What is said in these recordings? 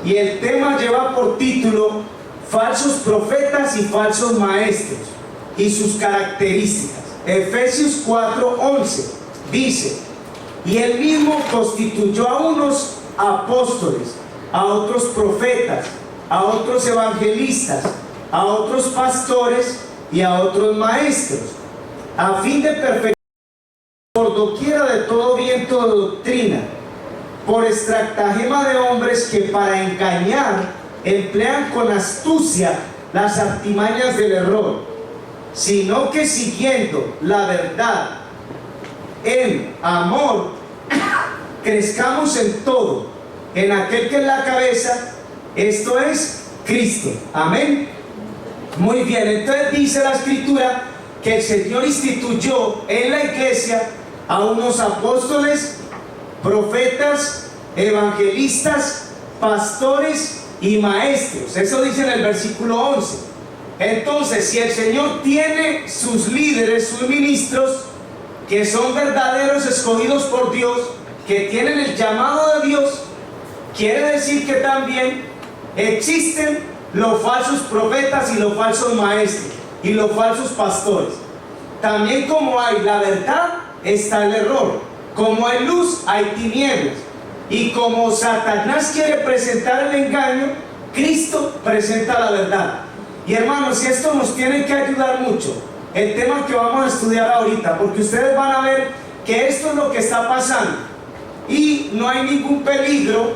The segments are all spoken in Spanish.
Y el tema lleva por título Falsos profetas y falsos maestros y sus características. Efesios 4:11 dice: y él mismo constituyó a unos apóstoles, a otros profetas, a otros evangelistas, a otros pastores y a otros maestros, a fin de perfeccionar por doquiera de todo viento de doctrina, por estratagema de hombres que para engañar emplean con astucia las artimañas del error, sino que siguiendo la verdad en amor, crezcamos en todo, en aquel que es la cabeza, esto es Cristo. Amén. Muy bien, entonces dice la Escritura que el Señor instituyó en la iglesia a unos apóstoles, profetas, evangelistas, pastores y maestros. Eso dice en el versículo 11. Entonces, si el Señor tiene sus líderes, sus ministros, que son verdaderos escogidos por Dios, que tienen el llamado de Dios, quiere decir que también existen los falsos profetas y los falsos maestros y los falsos pastores. También como hay la verdad, está el error. Como hay luz, hay tinieblas. Y como Satanás quiere presentar el engaño, Cristo presenta la verdad. Y hermanos, y esto nos tiene que ayudar mucho, el tema que vamos a estudiar ahorita, porque ustedes van a ver que esto es lo que está pasando. Y no hay ningún peligro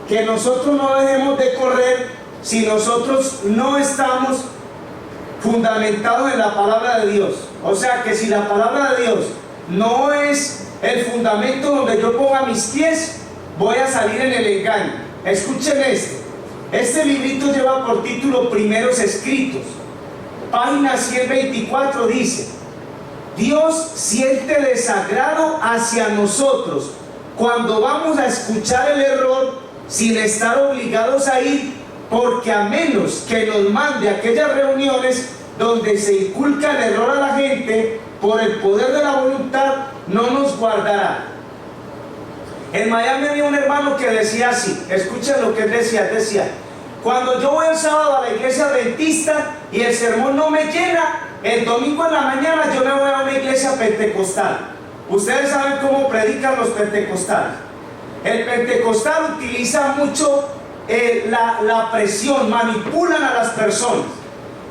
que nosotros no dejemos de correr si nosotros no estamos fundamentados en la palabra de Dios. O sea que si la palabra de Dios no es el fundamento donde yo ponga mis pies, voy a salir en el engaño. Escuchen esto. Este librito lleva por título Primeros Escritos. Página 124 dice: Dios siente desagrado hacia nosotros cuando vamos a escuchar el error sin estar obligados a ir, porque a menos que nos mande a aquellas reuniones donde se inculca el error a la gente, por el poder de la voluntad, no nos guardará. En Miami había un hermano que decía así, escuchen lo que él decía, cuando yo voy el sábado a la iglesia adventista y el sermón no me llena, el domingo en la mañana yo me voy a una iglesia pentecostal. Ustedes saben cómo predican los pentecostales. El pentecostal utiliza mucho la presión, manipulan a las personas.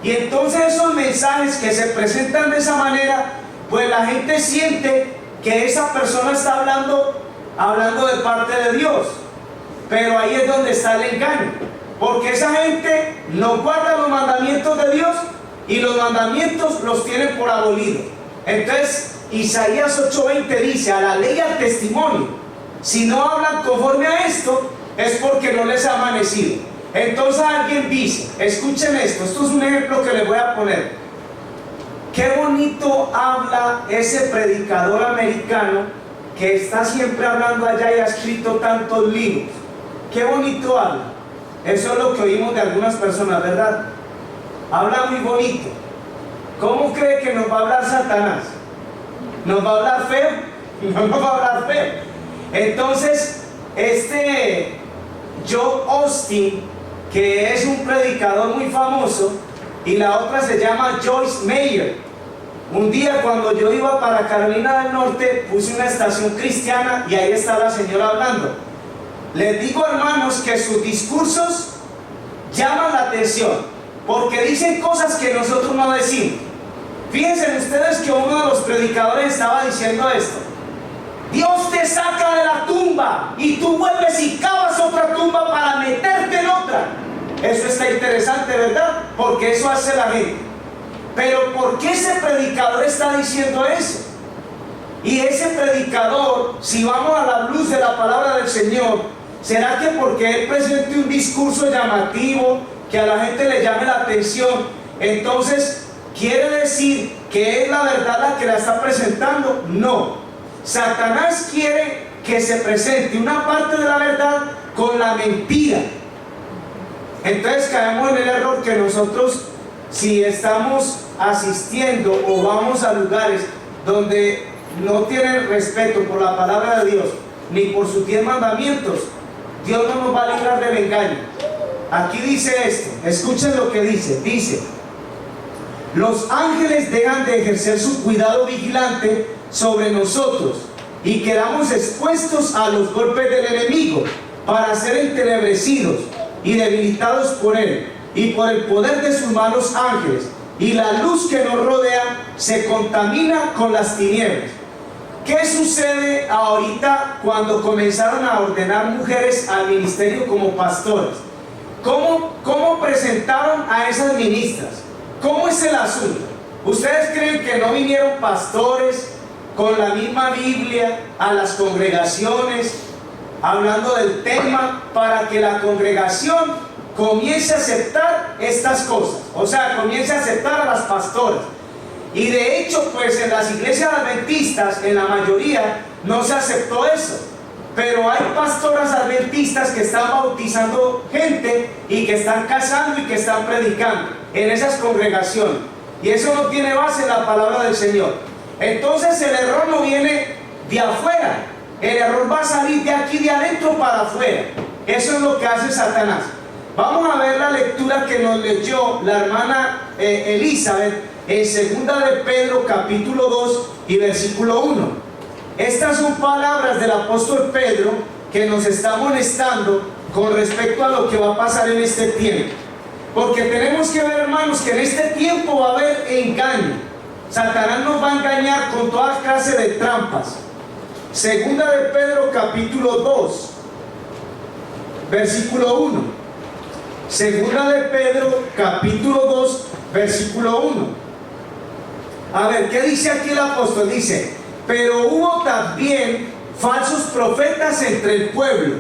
Y entonces esos mensajes que se presentan de esa manera, pues la gente siente que esa persona está hablando de parte de Dios. Pero ahí es donde está el engaño, porque esa gente no guarda los mandamientos de Dios y los mandamientos los tienen por abolido. Entonces Isaías 8:20 dice: a la ley y al testimonio, si no hablan conforme a esto, es porque no les ha amanecido. Entonces alguien dice, escuchen esto es un ejemplo que les voy a poner. Qué bonito habla ese predicador americano que está siempre hablando allá y ha escrito tantos libros. Qué bonito habla. Eso es lo que oímos de algunas personas, ¿verdad? Habla muy bonito. ¿Cómo cree que nos va a hablar Satanás? ¿Nos va a hablar feo? No nos va a hablar feo. Entonces, Joel Osteen, que es un predicador muy famoso, y la otra se llama Joyce Meyer. Un día cuando yo iba para Carolina del Norte, puse una estación cristiana y ahí está la señora hablando. Les digo, hermanos, que sus discursos llaman la atención, porque dicen cosas que nosotros no decimos. Fíjense ustedes que uno de los predicadores estaba diciendo esto: Dios te saca de la tumba y tú vuelves y cavas otra tumba para meterte en otra. Eso está interesante, ¿verdad? Porque eso hace la gente. Pero ¿por qué ese predicador está diciendo eso? Y ese predicador, si vamos a la luz de la palabra del Señor, ¿será que porque él presente un discurso llamativo, que a la gente le llame la atención, entonces quiere decir que es la verdad la que la está presentando? No. Satanás quiere que se presente una parte de la verdad con la mentira. Entonces caemos en el error que nosotros si estamos asistiendo o vamos a lugares donde no tienen respeto por la palabra de Dios ni por sus 10 mandamientos, Dios no nos va a librar del engaño. Aquí dice esto, escuchen lo que dice, los ángeles dejan de ejercer su cuidado vigilante sobre nosotros y quedamos expuestos a los golpes del enemigo para ser entenebrecidos y debilitados por él y por el poder de sus malos ángeles, y la luz que nos rodea se contamina con las tinieblas. ¿Qué sucede ahorita cuando comenzaron a ordenar mujeres al ministerio como pastoras? ¿Cómo presentaron a esas ministras? ¿Cómo es el asunto? ¿Ustedes creen que no vinieron pastores con la misma Biblia a las congregaciones, hablando del tema, para que la congregación comience a aceptar estas cosas? O sea, comience a aceptar a las pastoras. Y de hecho, pues en las iglesias adventistas, en la mayoría, no se aceptó eso. Pero hay pastoras adventistas que están bautizando gente y que están casando y que están predicando en esas congregaciones. Y eso no tiene base en la palabra del Señor. Entonces el error no viene de afuera. El error va a salir de aquí, de adentro para afuera. Eso es lo que hace Satanás. Vamos a ver la lectura que nos leyó la hermana Elizabeth en 2 de Pedro capítulo 2 y versículo 1. Estas son palabras del apóstol Pedro que nos está amonestando con respecto a lo que va a pasar en este tiempo. Porque tenemos que ver, hermanos, que en este tiempo va a haber engaño. Satanás nos va a engañar con toda clase de trampas. 2 de Pedro capítulo 2 versículo 1. 2 de Pedro capítulo 2 versículo 1. A ver, ¿qué dice aquí el apóstol? Dice: pero hubo también falsos profetas entre el pueblo,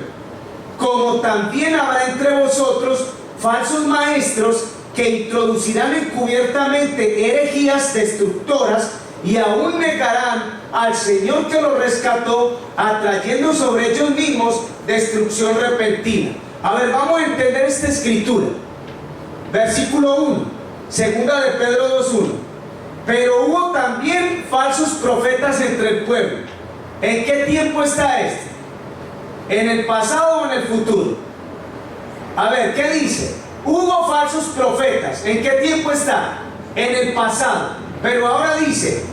como también habrá entre vosotros falsos maestros que introducirán encubiertamente herejías destructoras y aún negarán al Señor que los rescató, atrayendo sobre ellos mismos destrucción repentina. A ver, vamos a entender esta escritura. Versículo 1, 2 de Pedro 2:1. Pero hubo también falsos profetas entre el pueblo. ¿En qué tiempo está este? ¿En el pasado o en el futuro? A ver, ¿qué dice? Hubo falsos profetas. ¿En qué tiempo está? En el pasado. Pero ahora dice: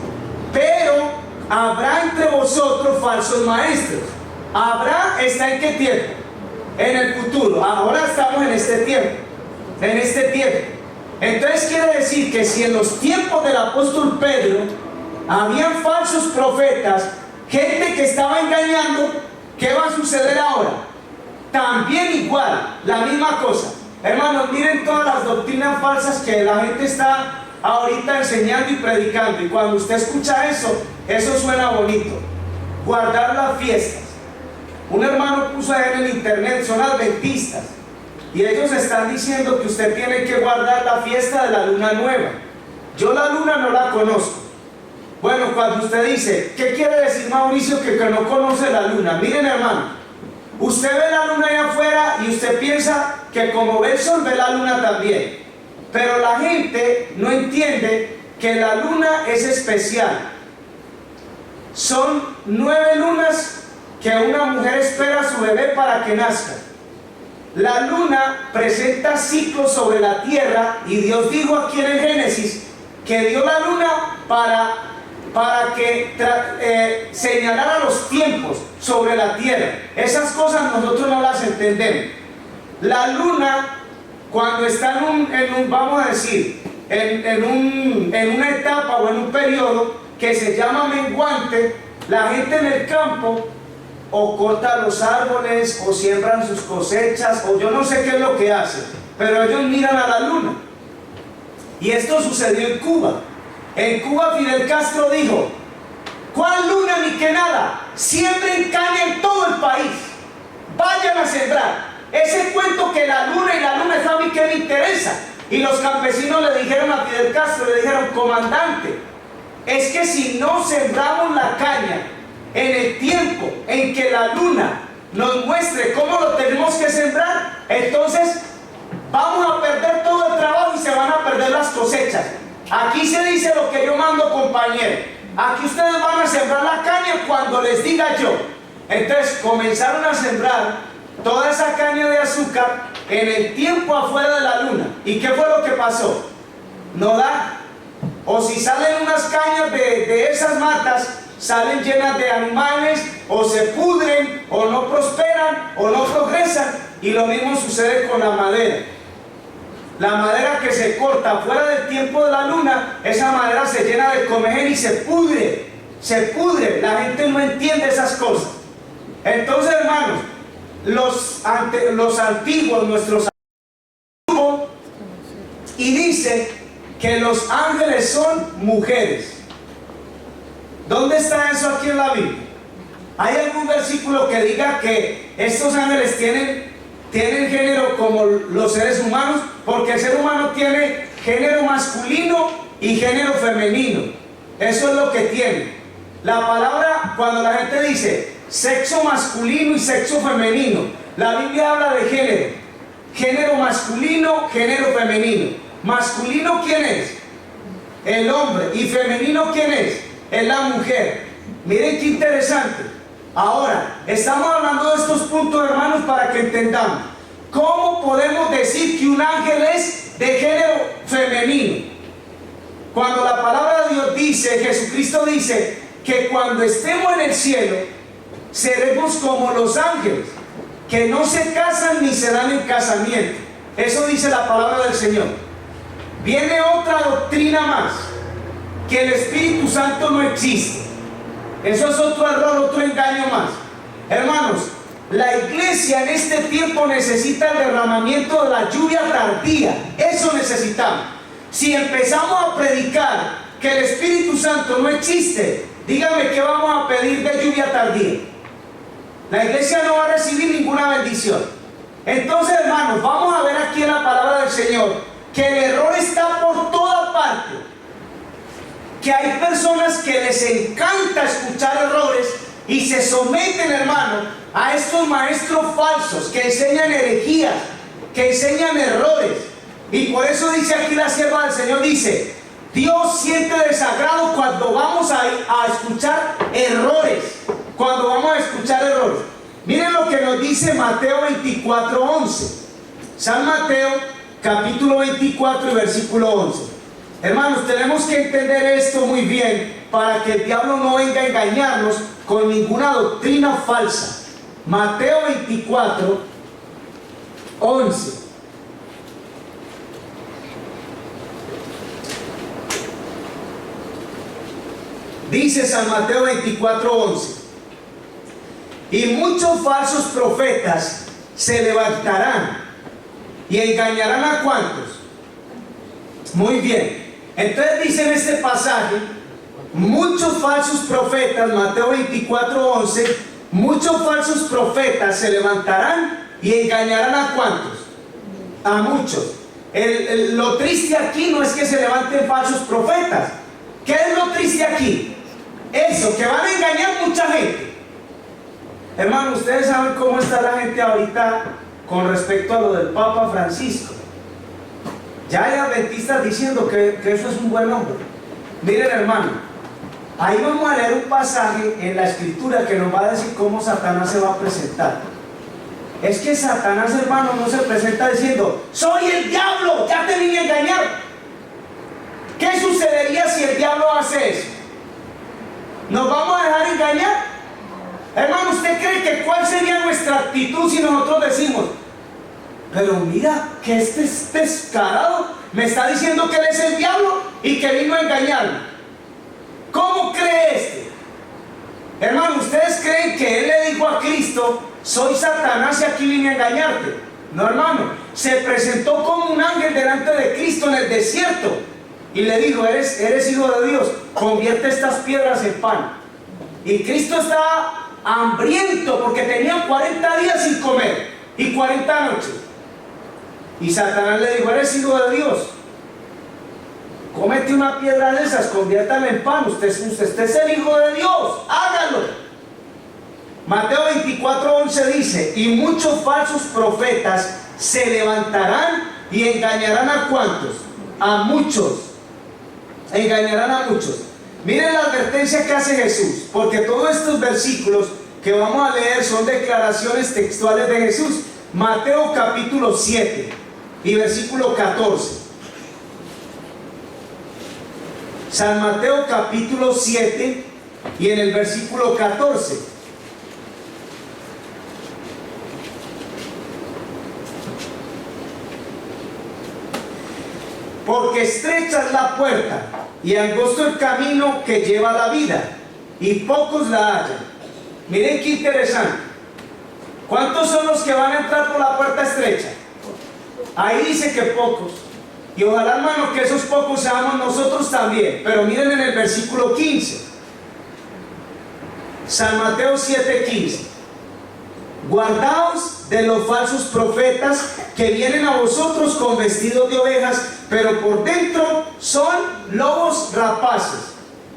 pero habrá entre vosotros falsos maestros. ¿Habrá está en qué tiempo? En el futuro. Ahora estamos en este tiempo. En este tiempo. Entonces quiere decir que si en los tiempos del apóstol Pedro habían falsos profetas, gente que estaba engañando, ¿qué va a suceder ahora? También igual, la misma cosa. Hermanos, miren todas las doctrinas falsas que la gente está ahorita enseñando y predicando. Y cuando usted escucha eso, eso suena bonito. Guardar las fiestas. Un hermano puso ahí en el internet, son adventistas, y ellos están diciendo que usted tiene que guardar la fiesta de la luna nueva. Yo la luna no la conozco. Bueno, cuando usted dice, ¿qué quiere decir Mauricio que no conoce la luna? Miren, hermano, usted ve la luna allá afuera y usted piensa que como ve el sol, ve la luna también. Pero la gente no entiende que la luna es especial. Son 9 lunas que una mujer espera a su bebé para que nazca. La luna presenta ciclos sobre la tierra, y Dios dijo aquí en el Génesis que dio la luna para que señalara los tiempos sobre la tierra. Esas cosas nosotros no las entendemos. La luna, cuando está vamos a decir, en una etapa o en un periodo que se llama menguante, la gente en el campo o corta los árboles, o siembran sus cosechas, o yo no sé qué es lo que hacen, pero ellos miran a la luna. Y esto sucedió en Cuba. En Cuba Fidel Castro dijo: ¿cuál luna ni qué nada? Siembren caña en todo el país, vayan a sembrar. Ese cuento que la luna es a mí que me interesa. Y los campesinos le dijeron a Fidel Castro, le dijeron: comandante, es que si no sembramos la caña en el tiempo en que la luna nos muestre cómo lo tenemos que sembrar, entonces vamos a perder todo el trabajo y se van a perder las cosechas. Aquí se dice lo que yo mando, compañero. Aquí ustedes van a sembrar la caña cuando les diga yo. Entonces comenzaron a sembrar toda esa caña de azúcar en el tiempo afuera de la luna. ¿Y qué fue lo que pasó? No da. O si salen unas cañas de esas matas, salen llenas de animales, o se pudren, o no prosperan, o no progresan. Y lo mismo sucede con la madera. La madera que se corta fuera del tiempo de la luna, esa madera se llena de comején y se pudre. Se pudre. La gente no entiende esas cosas. Entonces, hermanos, los antiguos, nuestros antiguos, y dice que los ángeles son mujeres. ¿Dónde está eso aquí en la Biblia? ¿Hay algún versículo que diga que estos ángeles tienen género como los seres humanos? Porque el ser humano tiene género masculino y género femenino. Eso es lo que tiene. La palabra, cuando la gente dice sexo masculino y sexo femenino, la Biblia habla de género. Género masculino, género femenino. Masculino, ¿quién es? El hombre. ¿Y femenino, quién es? Es la mujer. Miren qué interesante. Ahora, estamos hablando de estos puntos, hermanos, para que entendamos. ¿Cómo podemos decir que un ángel es de género femenino? Cuando la palabra de Dios dice, Jesucristo dice, que cuando estemos en el cielo, seremos como los ángeles, que no se casan ni se dan en casamiento. Eso dice la palabra del Señor. Viene otra doctrina más, que el Espíritu Santo no existe. Eso es otro error, otro engaño más. Hermanos, la iglesia en este tiempo necesita el derramamiento de la lluvia tardía. Eso necesitamos. Si empezamos a predicar que el Espíritu Santo no existe, díganme qué vamos a pedir de lluvia tardía. La iglesia no va a recibir ninguna bendición. Entonces, hermanos, vamos a ver aquí en la palabra del Señor que el error está por toda parte. Que hay personas que les encanta escuchar errores y se someten, hermano, a estos maestros falsos que enseñan herejías, que enseñan errores. Y por eso dice aquí la sierva del Señor, dice, Dios siente desagrado cuando vamos a escuchar errores. Cuando vamos a escuchar errores. Miren lo que nos dice Mateo 24:11. San Mateo, capítulo 24 y versículo 11. Hermanos, tenemos que entender esto muy bien para que el diablo no venga a engañarnos con ninguna doctrina falsa. Mateo 24, 11. Dice San Mateo 24, 11. Y muchos falsos profetas se levantarán y engañarán a cuantos. Muy bien. Entonces dice en este pasaje, muchos falsos profetas, Mateo 24, 11, muchos falsos profetas se levantarán y engañarán a cuantos. A muchos. Lo triste aquí no es que se levanten falsos profetas. ¿Qué es lo triste aquí? Eso, que van a engañar mucha gente. Hermano, ustedes saben cómo está la gente ahorita con respecto a lo del Papa Francisco. Ya hay adventistas diciendo que eso es un buen hombre. Miren, hermano, ahí vamos a leer un pasaje en la escritura que nos va a decir cómo Satanás se va a presentar. Es que Satanás, hermano, no se presenta diciendo, soy el diablo, ya te vine a engañar. ¿Qué sucedería si el diablo hace eso? ¿Nos vamos a dejar engañar? Hermano, ¿usted cree que cuál sería nuestra actitud si nosotros decimos, pero mira que este es descarado, me está diciendo que él es el diablo y que vino a engañarme? ¿Cómo cree este? Hermano, ¿ustedes creen que él le dijo a Cristo, soy Satanás y aquí vine a engañarte? No, hermano, se presentó como un ángel delante de Cristo en el desierto y le dijo, eres hijo de Dios, convierte estas piedras en pan. Y Cristo estaba hambriento porque tenía 40 días sin comer y 40 noches. Y Satanás le dijo, eres hijo de Dios, cómete una piedra de esas, conviértala en pan, usted es el hijo de Dios, hágalo. Mateo 24, 11 dice, y muchos falsos profetas se levantarán ¿Y engañarán a cuántos? A muchos. Engañarán a muchos. Miren la advertencia que hace Jesús, porque todos estos versículos que vamos a leer son declaraciones textuales de Jesús. Mateo capítulo 7 y versículo 14. San Mateo capítulo 7 y en el versículo 14. Porque estrecha es la puerta y angosto el camino que lleva a la vida, y pocos la hallan. Miren qué interesante. ¿Cuántos son los que van a entrar por la puerta estrecha? Ahí dice que pocos. Y ojalá, hermano, que esos pocos seamos nosotros también. Pero miren en el versículo 15. San Mateo 7:15. Guardaos de los falsos profetas que vienen a vosotros con vestidos de ovejas, pero por dentro son lobos rapaces.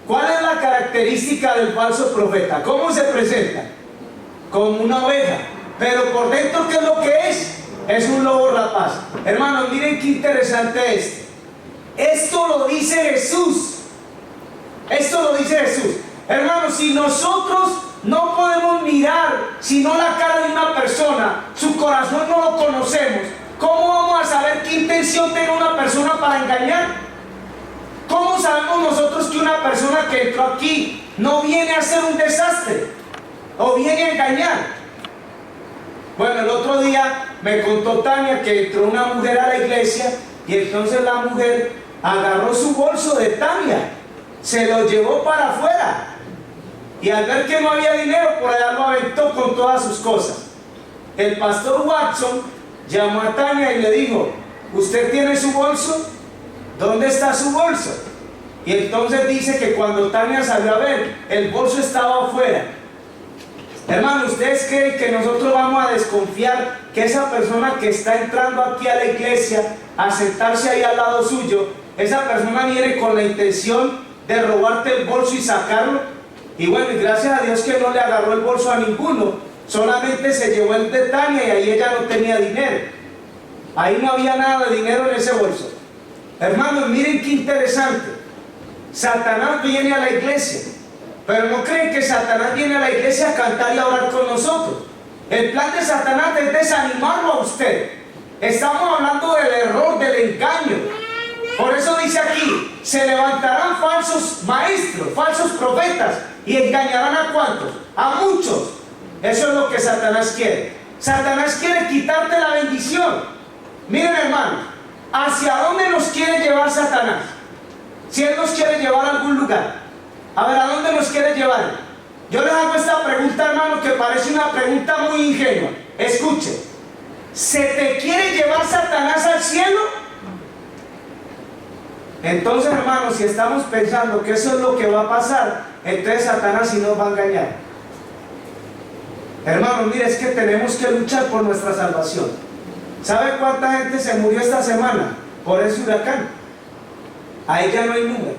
¿Cuál es la característica del falso profeta? ¿Cómo se presenta? Como una oveja, pero por dentro, ¿qué es lo que es? Es un lobo rapaz. Hermanos, miren qué interesante esto. Esto lo dice Jesús. Esto lo dice Jesús. Hermanos, si nosotros no podemos mirar sino la cara de una persona, su corazón no lo conocemos, ¿cómo vamos a saber qué intención tiene una persona para engañar? ¿Cómo sabemos nosotros que una persona que entró aquí no viene a hacer un desastre o viene a engañar? Bueno, el otro día me contó Tania que entró una mujer a la iglesia y entonces la mujer agarró su bolso de Tania, se lo llevó para afuera y al ver que no había dinero, por allá lo aventó con todas sus cosas. El pastor Watson llamó a Tania y le dijo: ¿usted tiene su bolso? ¿Dónde está su bolso? Y entonces dice que cuando Tania salió a ver, el bolso estaba afuera. Hermano, ¿ustedes creen que nosotros vamos a desconfiar que esa persona que está entrando aquí a la iglesia a sentarse ahí al lado suyo, esa persona viene con la intención de robarte el bolso y sacarlo? Y bueno, y gracias a Dios que no le agarró el bolso a ninguno, solamente se llevó el de Tania y ahí ella no tenía dinero. Ahí no había nada de dinero en ese bolso. Hermanos, miren qué interesante. Satanás viene a la iglesia, pero no creen que Satanás viene a la iglesia a cantar y a orar con nosotros. El plan de Satanás es desanimarlo a usted. Estamos hablando del error, del engaño. Por eso dice aquí: se levantarán falsos maestros, falsos profetas, y engañarán ¿a cuántos? A muchos. Eso es lo que Satanás quiere. Satanás quiere quitarte la bendición. Miren, hermanos, ¿hacia dónde nos quiere llevar Satanás? Si él nos quiere llevar a algún lugar, a ver, ¿a dónde nos quiere llevar? Yo les hago esta pregunta, hermano, que parece una pregunta muy ingenua. Escuche: ¿se te quiere llevar Satanás al cielo? Entonces, hermanos, si estamos pensando que eso es lo que va a pasar, entonces Satanás sí nos va a engañar. Hermanos, mire, es que tenemos que luchar por nuestra salvación. ¿Sabe cuánta gente se murió esta semana por ese huracán? A ella no hay número.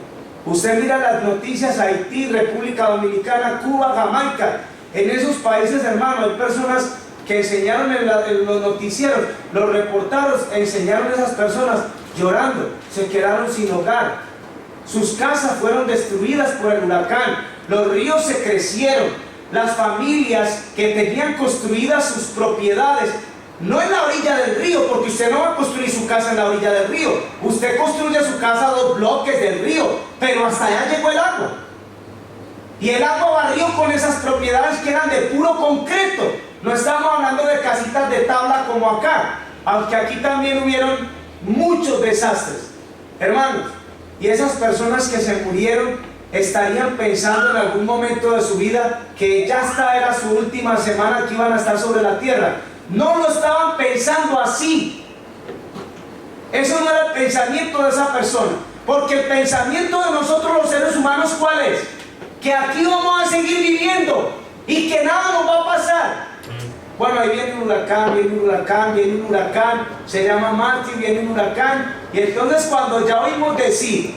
Usted mira las noticias: Haití, República Dominicana, Cuba, Jamaica. En esos países, hermanos, hay personas que enseñaron en los noticieros, los reportados enseñaron a esas personas llorando, se quedaron sin hogar, sus casas fueron destruidas por el huracán, los ríos se crecieron, las familias que tenían construidas sus propiedades, no en la orilla del río, porque usted no va a construir su casa en la orilla del río, usted construye su casa a 2 bloques del río, pero hasta allá llegó el agua, y el agua barrió con esas propiedades que eran de puro concreto. No estamos hablando de casitas de tabla como acá, aunque aquí también hubieron muchos desastres, hermanos. Y esas personas que se murieron estarían pensando en algún momento de su vida que ya esta era su última semana que iban a estar sobre la tierra. No lo estaban pensando así. Eso no era el pensamiento de esa persona, porque el pensamiento de nosotros los seres humanos, ¿cuál es? Que aquí vamos a seguir viviendo y que nada nos va a pasar. Bueno, ahí viene un huracán, viene un huracán, viene un huracán, se llama Martín, viene un huracán, y entonces cuando ya oímos decir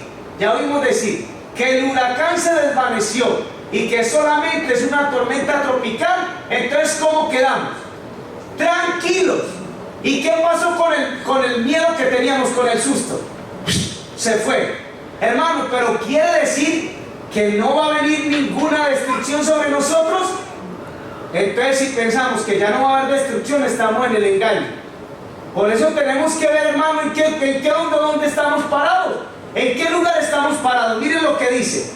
que el huracán se desvaneció y que solamente es una tormenta tropical, entonces ¿cómo quedamos? Tranquilos. ¿Y qué pasó con el miedo que teníamos, con el susto? Se fue. Hermano, pero quiere decir que no va a venir ninguna destrucción sobre nosotros. Entonces, si pensamos que ya no va a haber destrucción, estamos en el engaño. Por eso tenemos que ver, hermano, dónde estamos parados. ¿En qué lugar estamos parados? Miren lo que dice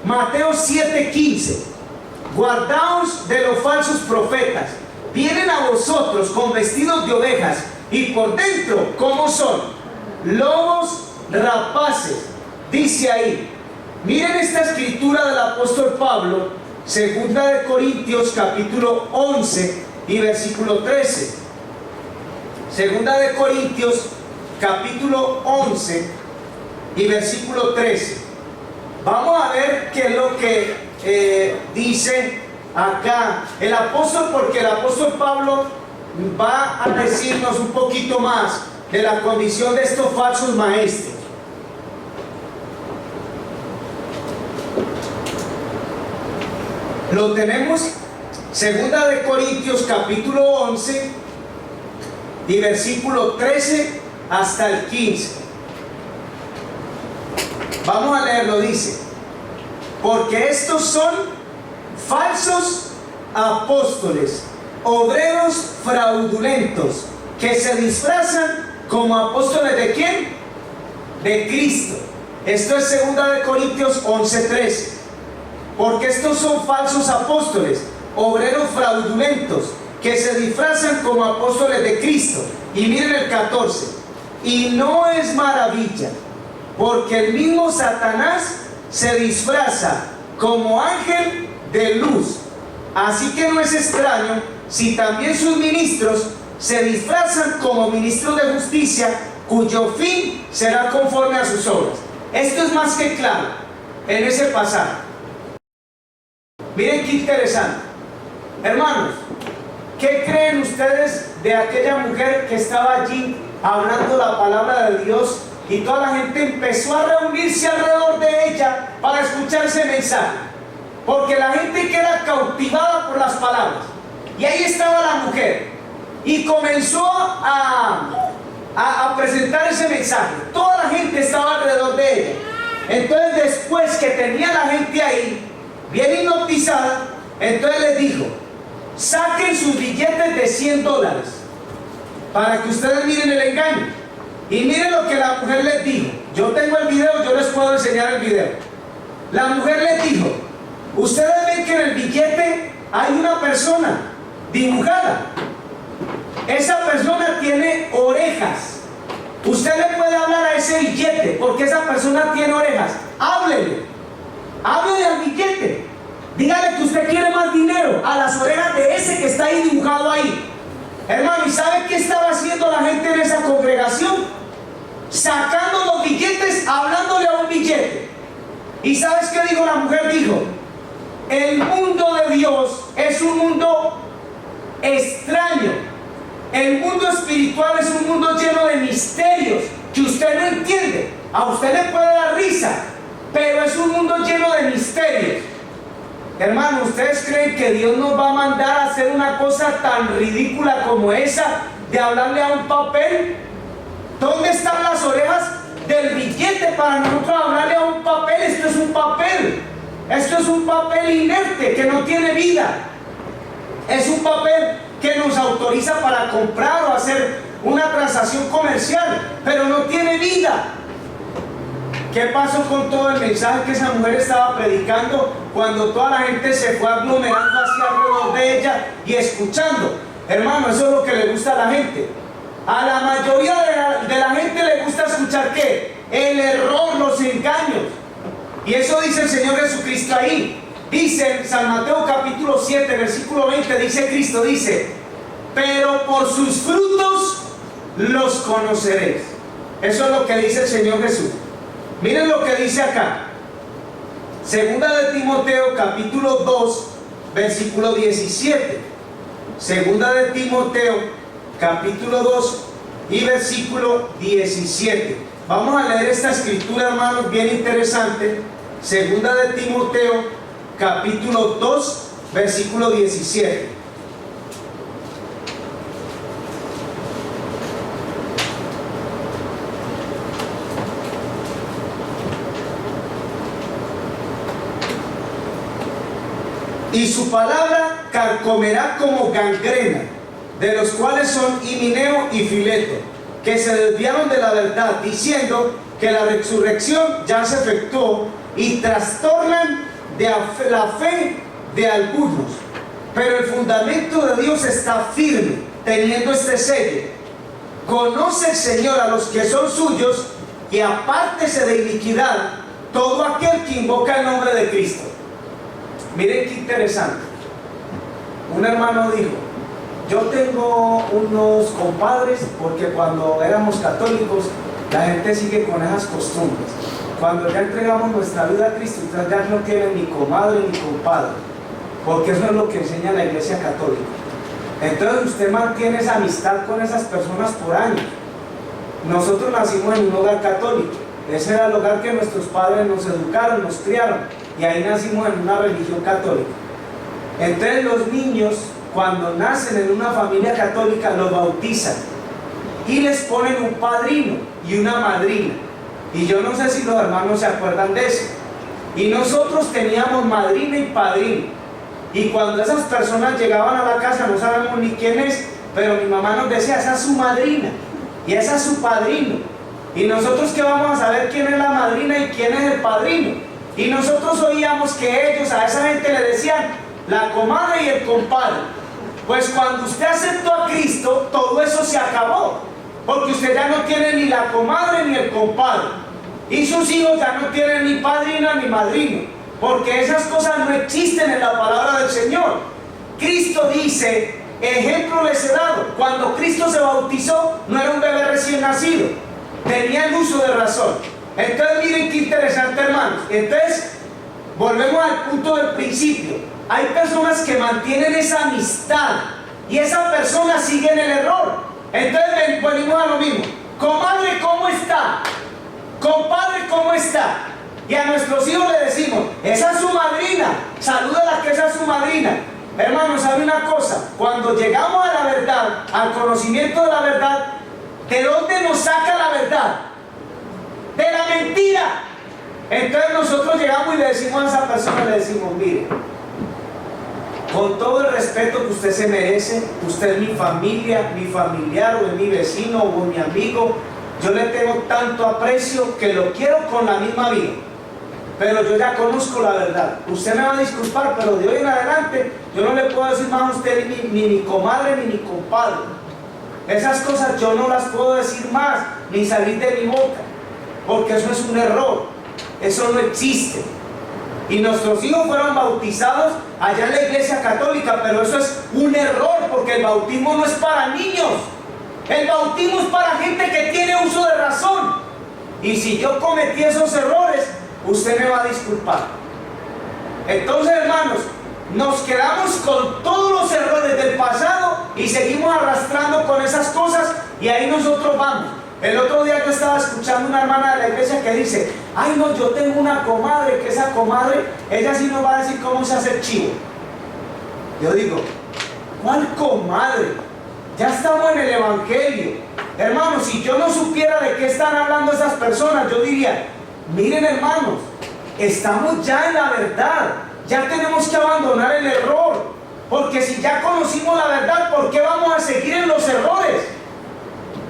Mateo 7:15. Guardaos de los falsos profetas. Vienen a vosotros con vestidos de ovejas y por dentro, ¿cómo son? Lobos rapaces. Dice ahí. Miren esta escritura del apóstol Pablo, 2 Corintios capítulo 11 y versículo 13. 2 Corintios capítulo 11 y versículo 13. Vamos a ver qué es lo que dice acá el apóstol, porque el apóstol Pablo va a decirnos un poquito más de la condición de estos falsos maestros. Lo tenemos, 2 Corintios capítulo 11 y versículo 13 hasta el 15. Vamos a leerlo, dice: porque estos son falsos apóstoles, obreros fraudulentos, que se disfrazan como apóstoles ¿de quién? De Cristo. Esto es 2 Corintios 11:13. Porque estos son falsos apóstoles, obreros fraudulentos, que se disfrazan como apóstoles de Cristo. Y miren el 14. Y no es maravilla, porque el mismo Satanás se disfraza como ángel de luz. Así que no es extraño si también sus ministros se disfrazan como ministros de justicia, cuyo fin será conforme a sus obras. Esto es más que claro en ese pasaje. Miren qué interesante. Hermanos, ¿qué creen ustedes de aquella mujer que estaba allí hablando la palabra de Dios y toda la gente empezó a reunirse alrededor de ella para escuchar ese mensaje? Porque la gente queda cautivada por las palabras. Y ahí estaba la mujer y comenzó a presentar ese mensaje. Toda la gente estaba alrededor de ella. Entonces, después que tenía la gente ahí bien hipnotizada, entonces les dijo: saquen sus billetes de $100 para que ustedes miren el engaño. Y miren lo que la mujer les dijo. Yo tengo el video, yo les puedo enseñar el video. La mujer les dijo: ustedes ven que en el billete hay una persona dibujada. Esa persona tiene orejas. Usted le puede hablar a ese billete porque esa persona tiene orejas. Háblele al billete, dígale que usted quiere más dinero a las orejas de ese que está ahí dibujado ahí. Hermano, ¿y sabe qué estaba haciendo la gente en esa congregación? Sacando los billetes, hablándole a un billete. ¿Y sabes qué dijo la mujer? Dijo: el mundo de Dios es un mundo extraño. El mundo espiritual es un mundo lleno de misterios que usted no entiende. A usted le puede dar risa, pero es un mundo lleno de misterios. Hermano, ¿ustedes creen que Dios nos va a mandar a hacer una cosa tan ridícula como esa de hablarle a un papel? ¿Dónde están las orejas del billete para nosotros hablarle a un papel? Esto es un papel. Esto es un papel inerte que no tiene vida. Es un papel que nos autoriza para comprar o hacer una transacción comercial, pero no tiene vida. ¿Qué pasó con todo el mensaje que esa mujer estaba predicando cuando toda la gente se fue aglomerando hacia alrededor de ella y escuchando? Hermano, eso es lo que le gusta a la gente. A la mayoría de la gente le gusta escuchar ¿qué? El error, los engaños. Y eso dice el Señor Jesucristo ahí. Dice en San Mateo capítulo 7, versículo 20, dice Cristo, dice: pero por sus frutos los conoceréis. Eso es lo que dice el Señor Jesús. Miren lo que dice acá. Segunda de Timoteo capítulo 2, versículo 17. Segunda de Timoteo capítulo 2 y versículo 17. Vamos a leer esta escritura, hermanos, bien interesante. Segunda de Timoteo capítulo 2, versículo 17. y su palabra carcomerá como gangrena, de los cuales son Himeneo y Fileto, que se desviaron de la verdad, diciendo que la resurrección ya se efectuó, y trastornan la fe de algunos. Pero el fundamento de Dios está firme, teniendo este sello: conoce el Señor a los que son suyos, y apártese de iniquidad todo aquel que invoca el nombre de Cristo. Miren qué interesante. Un hermano dijo: yo tengo unos compadres, porque cuando éramos católicos la gente sigue con esas costumbres. Cuando ya entregamos nuestra vida a Cristo, entonces ya no tienen ni comadre ni compadre, porque eso es lo que enseña la Iglesia Católica. Entonces usted mantiene esa amistad con esas personas por años. Nosotros nacimos en un hogar católico. Ese era el hogar que nuestros padres nos educaron, nos criaron, y ahí nacimos en una religión católica. Entonces los niños, cuando nacen en una familia católica, los bautizan y les ponen un padrino y una madrina. Y yo no sé si los hermanos se acuerdan de eso. Y nosotros teníamos madrina y padrino. Y cuando esas personas llegaban a la casa, no sabemos ni quién es, pero mi mamá nos decía: esa es su madrina y esa es su padrino. Y nosotros, ¿qué vamos a saber quién es la madrina y quién es el padrino? Y nosotros oíamos que ellos a esa gente le decían la comadre y el compadre. Pues cuando usted aceptó a Cristo, todo eso se acabó, porque usted ya no tiene ni la comadre ni el compadre, y sus hijos ya no tienen ni padrina ni madrino, porque esas cosas no existen en la palabra del Señor. Cristo dice: ejemplo les he dado. Cuando Cristo se bautizó, no era un bebé recién nacido, tenía el uso de razón. Entonces miren qué interesante, hermanos. Entonces volvemos al punto del principio. Hay personas que mantienen esa amistad y esa persona sigue en el error. Entonces venimos a lo mismo: comadre, ¿cómo está? Compadre, ¿cómo está? Y a nuestros hijos le decimos: esa es su madrina, salúdala que esa es su madrina. Hermanos, ¿sabe una cosa? Cuando llegamos a la verdad, al conocimiento de la verdad, ¿de dónde nos saca la verdad? De la mentira. Entonces nosotros llegamos y le decimos a esa persona, le decimos: mire, con todo el respeto que usted se merece, usted es mi familia, mi familiar, o es mi vecino, o mi amigo, yo le tengo tanto aprecio que lo quiero con la misma vida, pero yo ya conozco la verdad. Usted me va a disculpar, pero de hoy en adelante yo no le puedo decir más a usted ni mi comadre ni mi compadre. Esas cosas yo no las puedo decir más, ni salir de mi boca, porque eso es un error, eso no existe. Y nuestros hijos fueron bautizados allá en la Iglesia Católica, pero eso es un error, porque el bautismo no es para niños. El bautismo es para gente que tiene uso de razón. Y si yo cometí esos errores, usted me va a disculpar. Entonces, hermanos, nos quedamos con todos los errores del pasado y seguimos arrastrando con esas cosas, y ahí nosotros vamos. El otro día yo estaba escuchando una hermana de la iglesia que dice: ay no, yo tengo una comadre, que esa comadre, ella sí nos va a decir cómo se hace el chivo. Yo digo: ¿cuál comadre? Ya estamos en el evangelio. Hermanos, si yo no supiera de qué están hablando esas personas, yo diría: miren, hermanos, estamos ya en la verdad, ya tenemos que abandonar el error, porque si ya conocimos la verdad, ¿por qué vamos a seguir en los errores?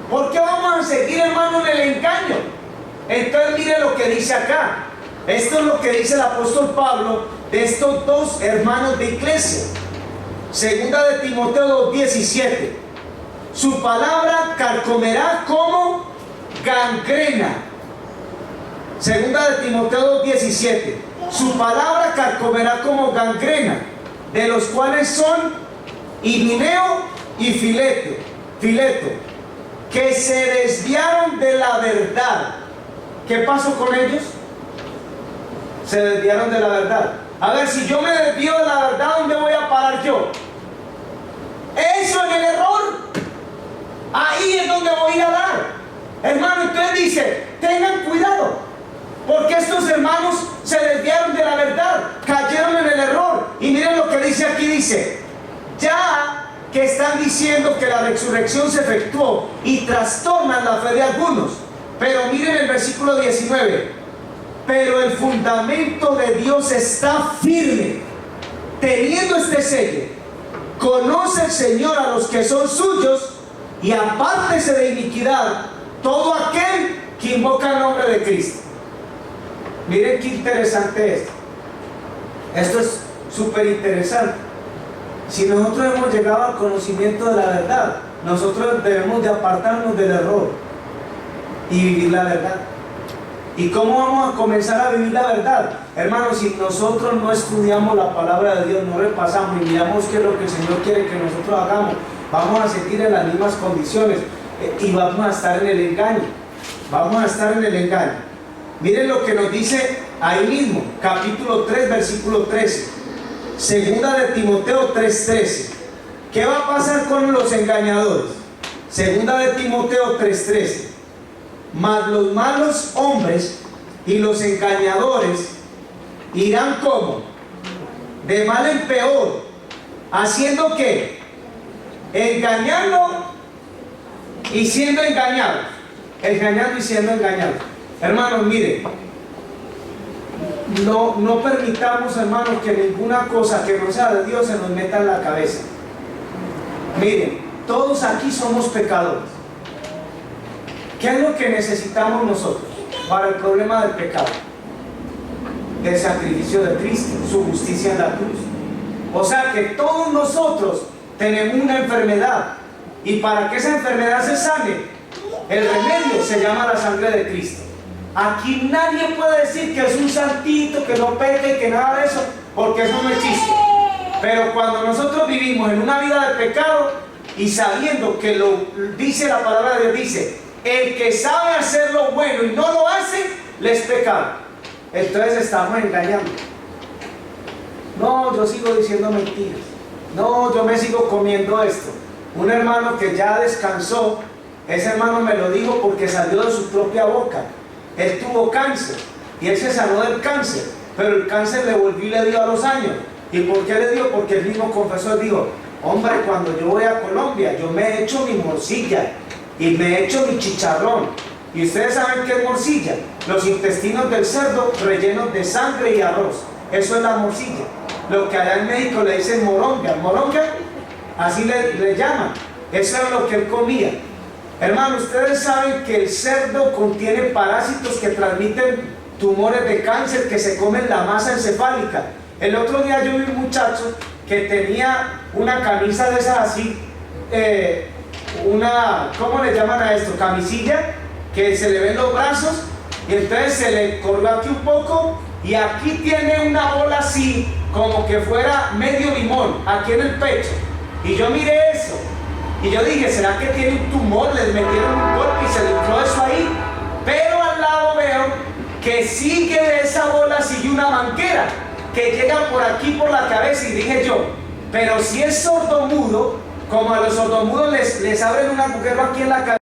¿Por qué vamos a seguir, hermano, en el engaño? Entonces mire lo que dice acá. Esto es lo que dice el apóstol Pablo de estos dos hermanos de iglesia. Segunda de Timoteo 2:17. Su palabra carcomerá como gangrena. Segunda de Timoteo 2:17. Su palabra carcomerá como gangrena, de los cuales son Himeneo y Fileto, que se desviaron de la verdad. ¿Qué pasó con ellos? Se desviaron de la verdad. A ver, si yo me desvío de la verdad, ¿dónde voy a parar yo? Eso en el error. Ahí es donde voy a dar. Hermano, entonces dice: tengan cuidado, porque estos hermanos se desviaron de la verdad, cayeron en el error. Y miren lo que dice aquí, dice: ya que están diciendo que la resurrección se efectuó, y trastornan la fe de algunos. Pero miren el versículo 19: pero el fundamento de Dios está firme, teniendo este sello, conoce el Señor a los que son suyos, y apártese de iniquidad todo aquel que invoca el nombre de Cristo. Miren qué interesante esto. Esto es súper interesante. Si nosotros hemos llegado al conocimiento de la verdad, nosotros debemos de apartarnos del error y vivir la verdad. ¿Y cómo vamos a comenzar a vivir la verdad? Hermanos, si nosotros no estudiamos la palabra de Dios, no repasamos y miramos qué es lo que el Señor quiere que nosotros hagamos, vamos a seguir en las mismas condiciones y vamos a estar en el engaño. Vamos a estar en el engaño. Miren lo que nos dice ahí mismo, capítulo 3, versículo 13. Segunda de Timoteo 3:13. ¿Qué va a pasar con los engañadores? Segunda de Timoteo 3:13. Mas los malos hombres y los engañadores irán como de mal en peor, haciendo que engañando y siendo engañados. Engañando y siendo engañados. Hermanos, miren, no permitamos, hermanos, que ninguna cosa que no sea de Dios se nos meta en la cabeza. Miren, todos aquí somos pecadores. ¿Qué es lo que necesitamos nosotros para el problema del pecado? El sacrificio de Cristo, su justicia en la cruz. O sea que todos nosotros tenemos una enfermedad, y para que esa enfermedad se sane, el remedio se llama la sangre de Cristo. Aquí nadie puede decir que es un santito, que no peca y que nada de eso, porque eso no existe. Pero cuando nosotros vivimos en una vida de pecado y sabiendo que lo dice la palabra de Dios, dice: el que sabe hacer lo bueno y no lo hace, le es pecado. Entonces estamos engañando. No, yo sigo diciendo mentiras. No, yo me sigo comiendo esto. Un hermano que ya descansó, ese hermano me lo dijo porque salió de su propia boca. Él tuvo cáncer y él se sanó del cáncer, pero el cáncer le volvió y le dio a los años. ¿Y por qué le dio? Porque él mismo confesó, dijo: hombre, cuando yo voy a Colombia, yo me he hecho mi morcilla y me he hecho mi chicharrón. Y ustedes saben qué es morcilla: los intestinos del cerdo rellenos de sangre y arroz. Eso es la morcilla. Lo que allá en México le dicen moronga. Moronga, así le llaman. Eso es lo que él comía. Hermano, ustedes saben que el cerdo contiene parásitos que transmiten tumores de cáncer, que se comen la masa encefálica. El otro día yo vi un muchacho que tenía una camisa de esas así, ¿cómo le llaman a esto? Camisilla, que se le ven los brazos, y entonces se le colgó aquí un poco, y aquí tiene una bola así, como que fuera medio limón, aquí en el pecho. Y yo miré eso, y yo dije: ¿será que tiene un tumor? Les metieron un golpe y se le entró eso ahí. Pero al lado veo que sigue de esa bola, sigue una manguera que llega por aquí, por la cabeza. Y dije yo: pero si es sordomudo, como a los sordomudos les abren un agujero aquí en la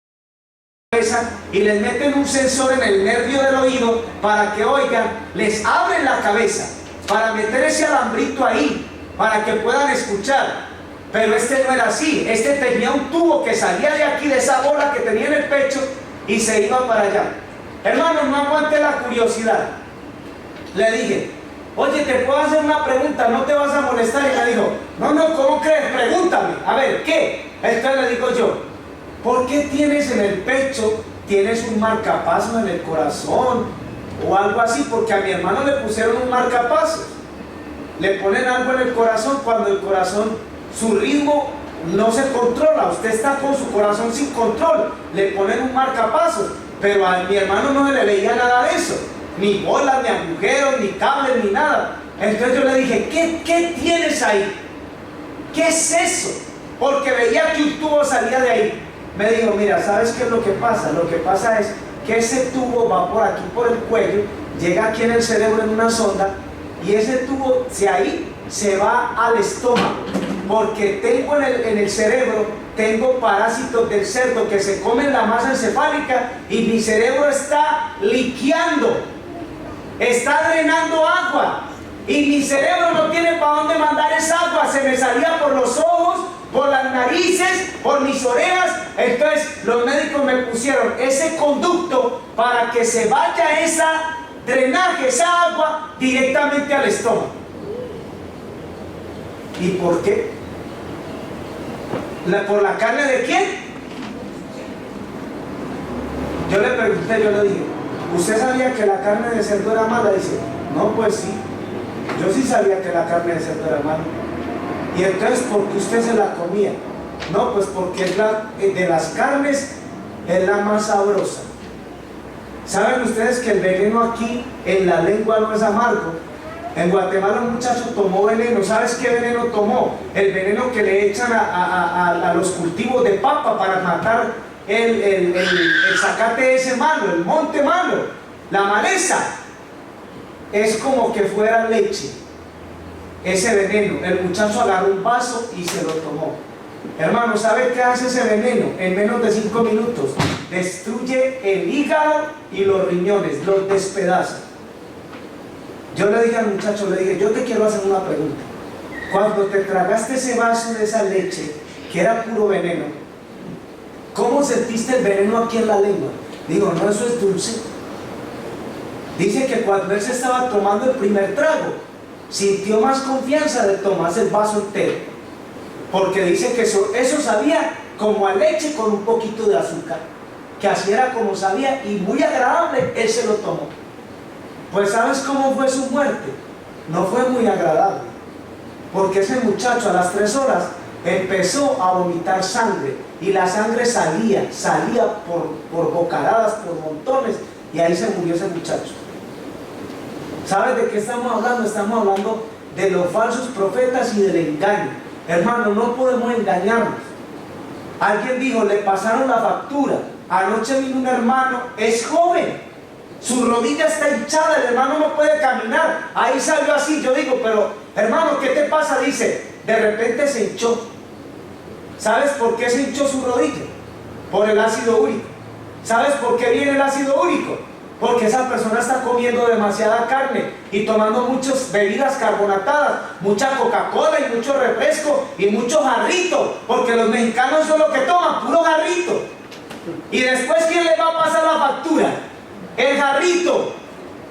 cabeza y les meten un sensor en el nervio del oído para que oigan, les abren la cabeza para meter ese alambrito ahí, para que puedan escuchar. Pero este no era así. Este tenía un tubo que salía de aquí, de esa bola que tenía en el pecho, y se iba para allá. Hermano, no aguanté la curiosidad. Le dije: oye, ¿te puedo hacer una pregunta? ¿No te vas a molestar? Y me dijo: no, ¿cómo crees? Pregúntame. A ver, ¿qué? Entonces le digo yo: ¿por qué tienes en el pecho, tienes un marcapaso en el corazón o algo así? Porque a mi hermano le pusieron un marcapaso. Le ponen algo en el corazón cuando el corazón, su ritmo no se controla. Usted está con su corazón sin control, le ponen un marcapasos. Pero a mi hermano no se le veía nada de eso, ni bolas, ni agujeros, ni cables, ni nada. Entonces yo le dije: ¿qué tienes ahí? ¿Qué es eso? Porque veía que un tubo salía de ahí. Me dijo: mira, ¿sabes qué es lo que pasa? Lo que pasa es que ese tubo va por aquí, por el cuello, llega aquí en el cerebro en una sonda, y ese tubo de ahí se va al estómago, porque tengo en el cerebro, tengo parásitos del cerdo que se comen la masa encefálica, y mi cerebro está liqueando, está drenando agua, y mi cerebro no tiene para dónde mandar esa agua. Se me salía por los ojos, por las narices, por mis orejas. Entonces los médicos me pusieron ese conducto para que se vaya esa drenaje, esa agua, directamente al estómago. ¿Y por qué? ¿Por la carne de quién? Yo le pregunté, yo le dije, ¿usted sabía que la carne de cerdo era mala? Dice, no, pues sí, yo sí sabía que la carne de cerdo era mala. Y entonces, ¿por qué usted se la comía? No, pues porque es de las carnes es la más sabrosa. ¿Saben ustedes que el veneno aquí en la lengua no es amargo? En Guatemala un muchacho tomó veneno. ¿Sabes qué veneno tomó? El veneno que le echan a los cultivos de papa para matar el zacate ese malo, el monte malo, la maleza. Es como que fuera leche, ese veneno. El muchacho agarró un vaso y se lo tomó. Hermano, ¿sabe qué hace ese veneno? En menos de 5 minutos destruye el hígado y los riñones, los despedaza. Yo le dije al muchacho, le dije, yo te quiero hacer una pregunta. Cuando te tragaste ese vaso de esa leche, que era puro veneno, ¿cómo sentiste el veneno aquí en la lengua? Digo, no, eso es dulce. Dice que cuando él se estaba tomando el primer trago, sintió más confianza de tomarse el vaso entero, porque dice que eso sabía como a leche con un poquito de azúcar, que así era como sabía y muy agradable. Él se lo tomó. Pues ¿sabes cómo fue su muerte? No fue muy agradable, porque ese muchacho a las 3 horas empezó a vomitar sangre, y la sangre salía por bocaradas, por montones, y ahí se murió ese muchacho. ¿Sabes de qué estamos hablando? Estamos hablando de los falsos profetas y del engaño. Hermano, no podemos engañarnos. Alguien dijo, le pasaron la factura. Anoche vino un hermano, es joven, su rodilla está hinchada, el hermano no puede caminar. Ahí salió así. Yo digo, pero hermano, ¿qué te pasa? Dice, de repente se hinchó. ¿Sabes por qué se hinchó su rodilla? Por el ácido úrico. ¿Sabes por qué viene el ácido úrico? Porque esa persona está comiendo demasiada carne y tomando muchas bebidas carbonatadas, mucha Coca-Cola y mucho refresco y mucho jarrito, porque los mexicanos son los que toman, puro jarrito. Y después, ¿quién le va a pasar la factura? El jarrito.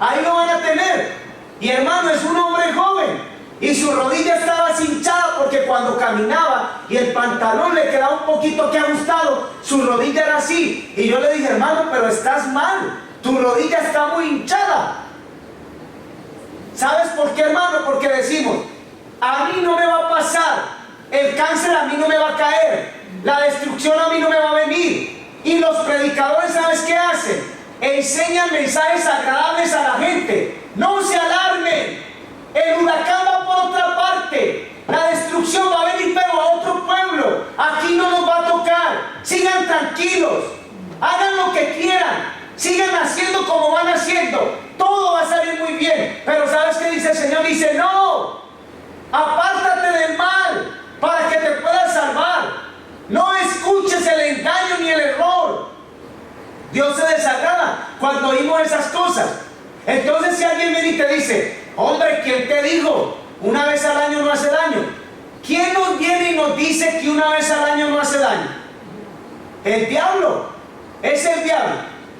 Ahí lo van a tener. Y hermano, es un hombre joven y su rodilla estaba hinchada, porque cuando caminaba y el pantalón le quedaba un poquito aquí ajustado, su rodilla era así. Y yo le dije, hermano, pero estás mal, tu rodilla está muy hinchada. ¿Sabes por qué, hermano? Porque decimos, a mí no me va a pasar, el cáncer a mí no me va a caer, la destrucción a mí no me va a venir. Y los predicadores, ¿sabes qué hacen? Enseñan mensajes agradables a la gente. No se alarmen, el huracán va por otra parte, la destrucción va a venir pero a otro pueblo, aquí no nos va a tocar. Sigan tranquilos, hagan lo que quieran, sigan haciendo como van haciendo, todo va a salir muy bien. Pero ¿sabes qué dice el Señor? Dice, no, apártate del mal para que te puedas salvar. No escuches el engaño ni el error. Dios se desagrada cuando oímos esas cosas. Entonces, si alguien viene y te dice, hombre, ¿quién te dijo? Una vez al año no hace daño. ¿Quién nos viene y nos dice que una vez al año no hace daño? El diablo. Es el diablo.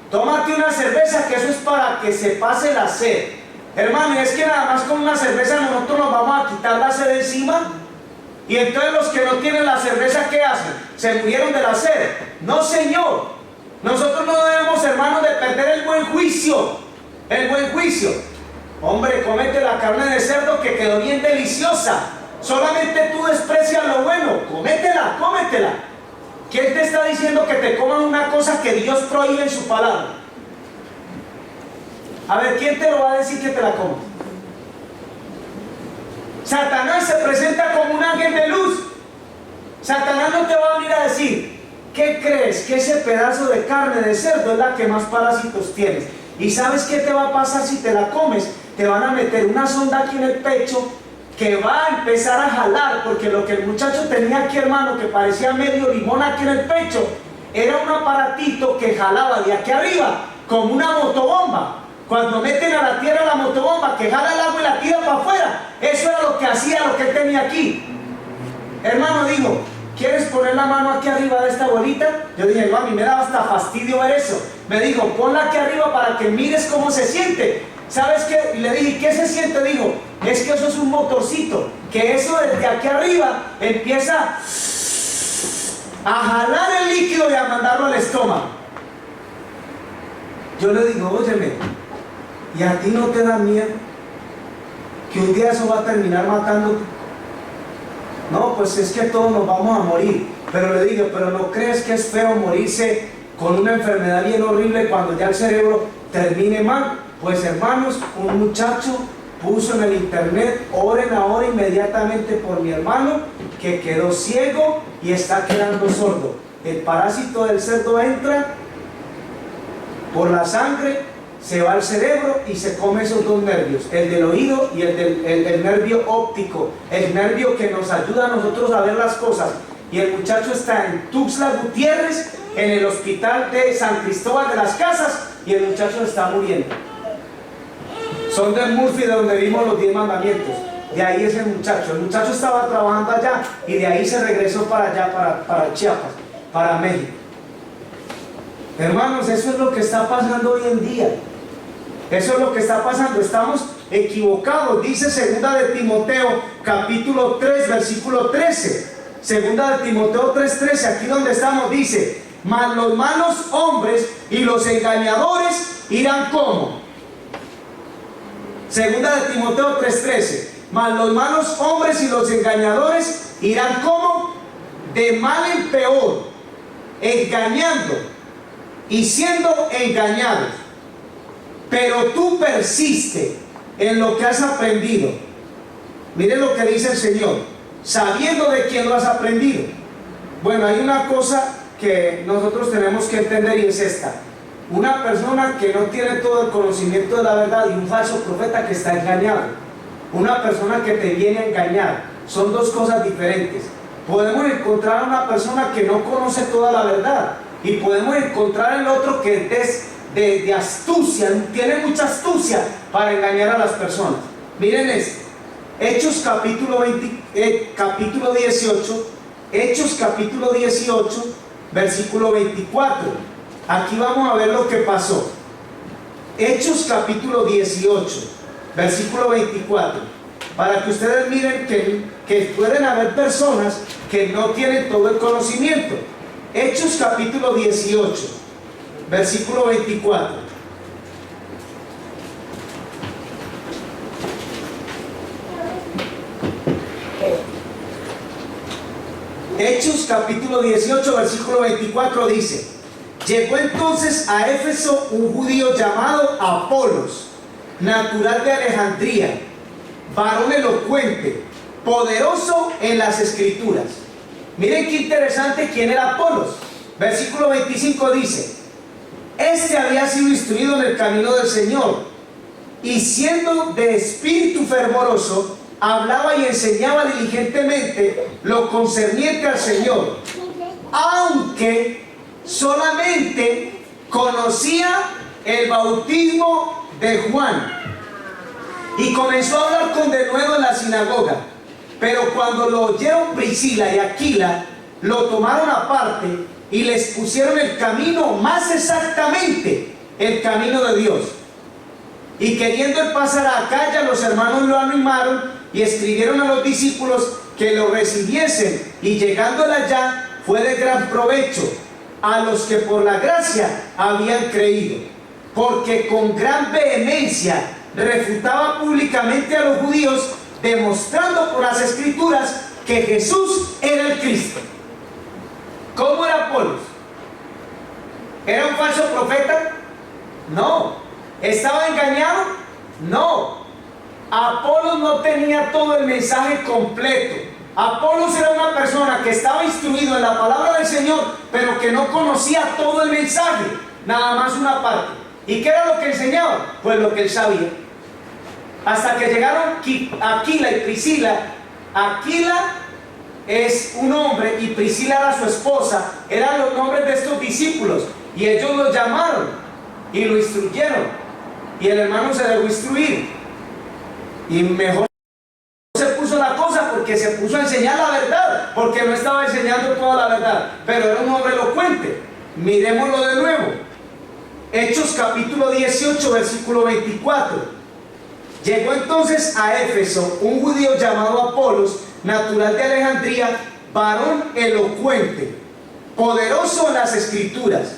Tómate una cerveza, que eso es para que se pase la sed. Hermano, es que nada más con una cerveza nosotros nos vamos a quitar la sed encima. Y entonces los que no tienen la cerveza, ¿qué hacen? ¿Se murieron de la sed? No, señor. Nosotros no debemos, hermanos, de perder el buen juicio. El buen juicio. Hombre, cómete la carne de cerdo que quedó bien deliciosa. Solamente tú desprecias lo bueno. Cómetela, cómetela. ¿Quién te está diciendo que te coman una cosa que Dios prohíbe en su palabra? A ver, ¿quién te lo va a decir que te la comas? Satanás se presenta como un ángel de luz. Satanás no te va a venir a decir, ¿qué crees? Que ese pedazo de carne de cerdo es la que más parásitos tienes. ¿Y sabes qué te va a pasar si te la comes? Te van a meter una sonda aquí en el pecho que va a empezar a jalar, porque lo que el muchacho tenía aquí, hermano, que parecía medio limón aquí en el pecho, era un aparatito que jalaba de aquí arriba, como una motobomba. Cuando meten a la tierra la motobomba, que jala el agua y la tira para afuera, eso era lo que hacía, lo que él tenía aquí. Hermano, dijo, ¿quieres poner la mano aquí arriba de esta bolita? Yo dije, no, a mí me daba hasta fastidio ver eso. Me dijo, ponla aquí arriba para que mires cómo se siente. ¿Sabes qué? Y le dije, ¿qué se siente? Dijo, es que eso es un motorcito, que eso desde aquí arriba empieza a jalar el líquido y a mandarlo al estómago. Yo le digo, óyeme, ¿y a ti no te da miedo que un día eso va a terminar matándote? No, pues es que todos nos vamos a morir. Pero le digo, ¿pero no crees que es feo morirse con una enfermedad bien horrible cuando ya el cerebro termine mal? Pues hermanos, un muchacho puso en el internet, oren ahora inmediatamente por mi hermano que quedó ciego y está quedando sordo. El parásito del cerdo entra por la sangre, se va al cerebro y se come esos dos nervios, el del oído y el nervio óptico, el nervio que nos ayuda a nosotros a ver las cosas. Y el muchacho está en Tuxtla Gutiérrez, en el hospital de San Cristóbal de las Casas, y el muchacho está muriendo. Son de Murphy, de donde vimos los 10 mandamientos. De ahí es el muchacho. El muchacho estaba trabajando allá y de ahí se regresó para allá, para Chiapas, para México. Hermanos, eso es lo que está pasando hoy en día. Eso es lo que está pasando. Estamos equivocados. Dice 2 de Timoteo, capítulo 3, versículo 13. 2 de Timoteo 3:13, aquí donde estamos, dice: mas los malos hombres y los engañadores irán como. 2 de Timoteo 3:13, mas los malos hombres y los engañadores irán como de mal en peor, engañando y siendo engañados. Pero tú persiste en lo que has aprendido. Miren lo que dice el Señor, sabiendo de quién lo has aprendido. Bueno, hay una cosa que nosotros tenemos que entender y es esta: una persona que no tiene todo el conocimiento de la verdad y un falso profeta que está engañado. Una persona que te viene a engañar, son dos cosas diferentes. Podemos encontrar a una persona que no conoce toda la verdad y podemos encontrar el otro que es de astucia, tiene mucha astucia para engañar a las personas. Miren esto, Hechos capítulo 18, Hechos capítulo 18, versículo 24. Aquí vamos a ver lo que pasó. Hechos capítulo 18, versículo 24. Para que ustedes miren que pueden haber personas que no tienen todo el conocimiento. Hechos capítulo 18, versículo 24. Hechos capítulo 18, versículo 24 dice: llegó entonces a Éfeso un judío llamado Apolos, natural de Alejandría, varón elocuente, poderoso en las escrituras. Miren qué interesante quién era Apolos. Versículo 25 dice: este había sido instruido en el camino del Señor, y siendo de espíritu fervoroso, hablaba y enseñaba diligentemente lo concerniente al Señor, aunque solamente conocía el bautismo de Juan. Y comenzó a hablar con denuedo en la sinagoga. Pero cuando lo oyeron Priscila y Aquila, lo tomaron aparte y les pusieron el camino, más exactamente el camino de Dios. Y queriendo él pasar a Acaya, los hermanos lo animaron y escribieron a los discípulos que lo recibiesen, y llegando él allá fue de gran provecho a los que por la gracia habían creído, porque con gran vehemencia refutaba públicamente a los judíos, demostrando por las escrituras que Jesús era el Cristo. ¿Cómo era Apolos? ¿Era un falso profeta? No. ¿Estaba engañado? No. Apolos no tenía todo el mensaje completo. Apolos era una persona que estaba instruido en la palabra del Señor, pero que no conocía todo el mensaje, nada más una parte. ¿Y qué era lo que enseñaba? Pues lo que él sabía. Hasta que llegaron Aquila y Priscila. Aquila es un hombre y Priscila era su esposa, eran los nombres de estos discípulos, y ellos lo llamaron y lo instruyeron, y el hermano se dejó instruir, y mejor se puso la cosa porque se puso a enseñar la verdad, porque no estaba enseñando toda la verdad, pero era un hombre elocuente. Miremoslo de nuevo. Hechos capítulo 18, versículo 24. Llegó entonces a Éfeso un judío llamado Apolos, natural de Alejandría, varón elocuente, poderoso en las escrituras.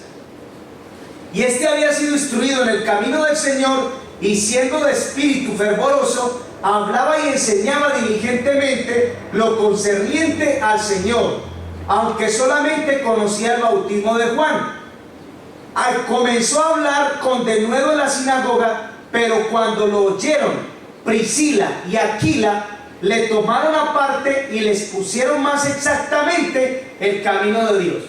Y este había sido instruido en el camino del Señor, y siendo de espíritu fervoroso, hablaba y enseñaba diligentemente lo concerniente al Señor, aunque solamente conocía el bautismo de Juan. Comenzó a hablar con denuedo en la sinagoga, pero cuando lo oyeron Priscila y Aquila, le tomaron aparte y les pusieron más exactamente el camino de Dios.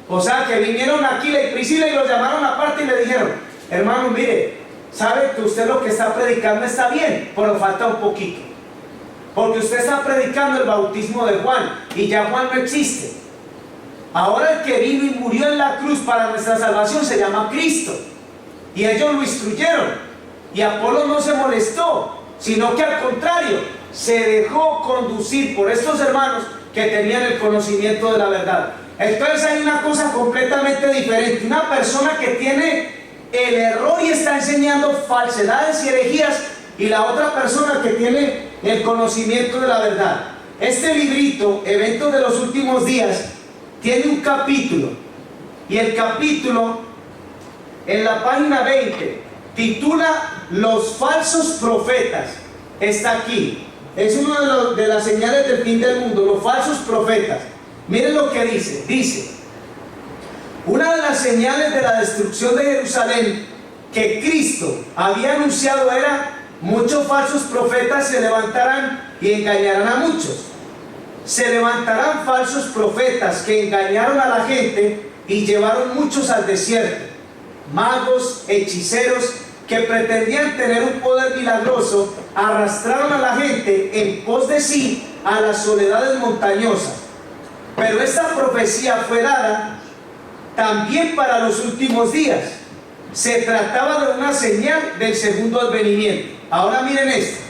O sea que vinieron Aquila y Priscila y los llamaron aparte y le dijeron: hermano, mire, sabe que usted lo que está predicando está bien, pero falta un poquito, porque usted está predicando el bautismo de Juan y ya Juan no existe. Ahora el que vino y murió en la cruz para nuestra salvación se llama Cristo. Y ellos lo instruyeron, y Apolo no se molestó, sino que al contrario, se dejó conducir por estos hermanos que tenían el conocimiento de la verdad. Entonces hay una cosa completamente diferente: una persona que tiene el error y está enseñando falsedades y herejías, y la otra persona que tiene el conocimiento de la verdad. Este librito, Eventos de los Últimos Días, tiene un capítulo, y el capítulo en la página 20 titula Los falsos profetas. Está aquí, es una de las señales del fin del mundo, los falsos profetas. Miren lo que dice: una de las señales de la destrucción de Jerusalén que Cristo había anunciado era: muchos falsos profetas se levantarán y engañarán a muchos. Se levantarán falsos profetas que engañaron a la gente y llevaron muchos al desierto. Magos, hechiceros que pretendían tener un poder milagroso arrastraron a la gente en pos de sí a las soledades montañosas. Pero esta profecía fue dada también para los últimos días. Se trataba de una señal del segundo advenimiento. Ahora miren esto: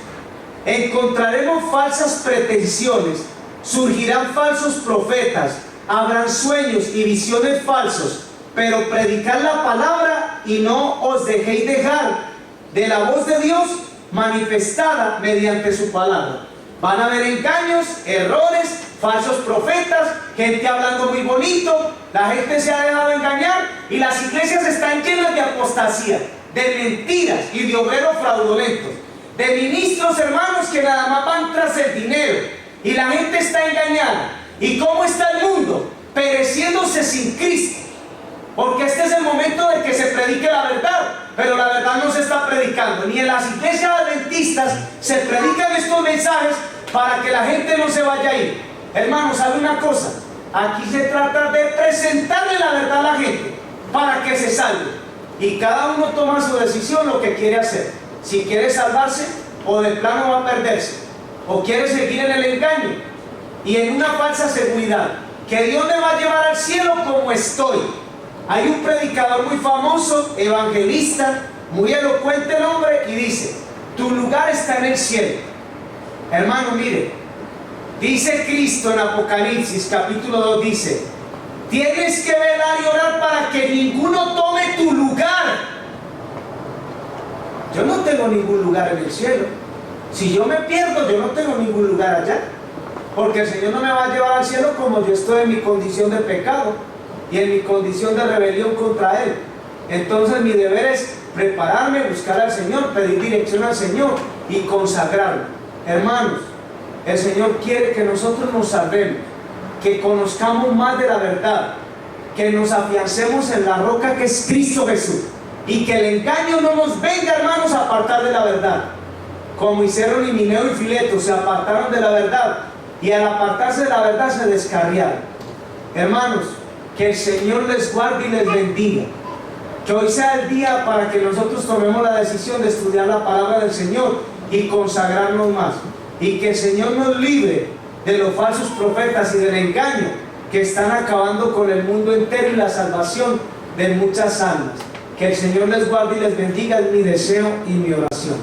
encontraremos falsas pretensiones, surgirán falsos profetas, habrán sueños y visiones falsos, pero predicad la palabra y no os dejéis dejar de la voz de Dios manifestada mediante su palabra. Van a haber engaños, errores, falsos profetas, gente hablando muy bonito, la gente se ha dejado engañar, y las iglesias están llenas de apostasía, de mentiras y de obreros fraudulentos, de ministros, hermanos, que nada más van tras el dinero, y la gente está engañada. ¿Y cómo está el mundo? Pereciéndose sin Cristo, porque este es el momento de que se predique la verdad, pero la verdad no se está predicando. Ni en las iglesias adventistas se predican estos mensajes para que la gente no se vaya a ir. Hermanos, ¿sabe una cosa? Aquí se trata de presentarle la verdad a la gente para que se salve, y cada uno toma su decisión lo que quiere hacer: si quiere salvarse o de plano va a perderse, o quiere seguir en el engaño y en una falsa seguridad que Dios me va a llevar al cielo como estoy. Hay un predicador muy famoso, evangelista, muy elocuente el hombre, y dice: tu lugar está en el cielo. Hermano, mire, dice Cristo en Apocalipsis capítulo 2, dice: tienes que velar y orar para que ninguno tome tu lugar. Yo no tengo ningún lugar en el cielo. Si yo me pierdo, yo no tengo ningún lugar allá, porque el Señor no me va a llevar al cielo como yo estoy en mi condición de pecado y en mi condición de rebelión contra Él. Entonces mi deber es prepararme, buscar al Señor, pedir dirección al Señor y consagrarlo. Hermanos, el Señor quiere que nosotros nos salvemos, que conozcamos más de la verdad, que nos afiancemos en la roca que es Cristo Jesús, y que el engaño no nos venga, hermanos, a apartar de la verdad, como hicieron Himeneo y Fileto. Se apartaron de la verdad, y al apartarse de la verdad se descarriaron. Hermanos, que el Señor les guarde y les bendiga. Que hoy sea el día para que nosotros tomemos la decisión de estudiar la palabra del Señor y consagrarnos más. Y que el Señor nos libre de los falsos profetas y del engaño que están acabando con el mundo entero y la salvación de muchas almas. Que el Señor les guarde y les bendiga, es mi deseo y mi oración.